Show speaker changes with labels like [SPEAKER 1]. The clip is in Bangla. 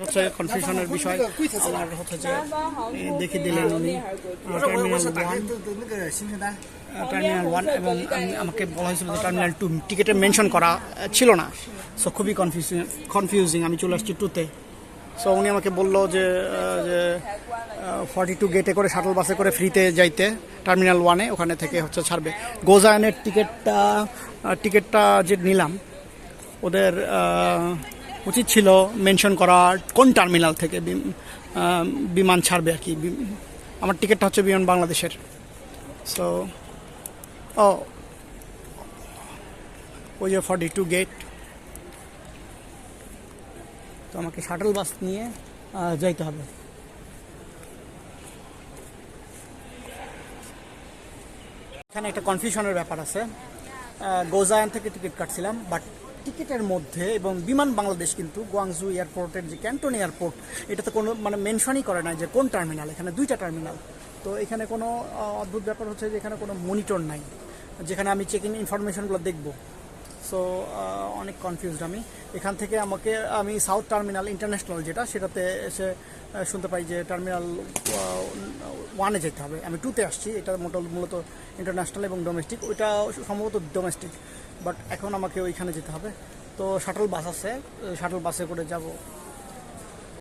[SPEAKER 1] হচ্ছে কনফিউশনের বিষয়। আমার হচ্ছে যে দেখে দিলেন উনি টার্মিনাল ওয়ান এবং আমাকে বলা হয়েছিল যে টার্মিনাল টু টিকিটে মেনশন করা ছিল না। সো খুবই কনফিউজিং। আমি চলে আসছি টুতে। সো উনি আমাকে বললো যে 42 গেটে করে শাটল বাসে করে ফ্রিতে যাইতে টার্মিনাল ওয়ানে, ওখানে থেকে হচ্ছে ছাড়বে। গোজায়নের টিকিটটা যে নিলাম, ওদের উচিত ছিল মেনশন করা কোন টার্মিনাল থেকে বিমান ছাড়বে আর কি। আমার টিকিটটা হচ্ছে বিমান বাংলাদেশের। সো ওই যে 42 গেট, তো আমাকে শাটল বাস নিয়ে যাইতে হবে। এখানে একটা কনফিউশনের ব্যাপার আছে। গোজায়ান থেকে টিকিট কাটছিলাম, বাট টিকিটের মধ্যে এবং বিমান বাংলাদেশ কিন্তু গুয়াংজু এয়ারপোর্টের যে ক্যান্টন এয়ারপোর্ট, এটাতে কোনো মেনশনই করে না যে কোন টার্মিনাল। এখানে 2টা টার্মিনাল। তো এখানে কোনো অদ্ভুত ব্যাপার হচ্ছে যে এখানে কোনো মনিটর নাই যেখানে আমি চেক ইন ইনফরমেশনগুলো দেখব। সো অনেক কনফিউজড আমি। এখান থেকে আমি সাউথ টার্মিনাল ইন্টারন্যাশনাল যেটা, সেটাতে এসে শুনতে পাই যে টার্মিনাল ওয়ানে যেতে হবে। আমি টুতে আসছি। এটা মূলত ইন্টারন্যাশনাল এবং ডোমেস্টিক। ওইটা সম্ভবত ডোমেস্টিক, বাট এখন আমাকে ওইখানে যেতে হবে। তো শাটল বাস আছে, শাটল বাসে করে যাব।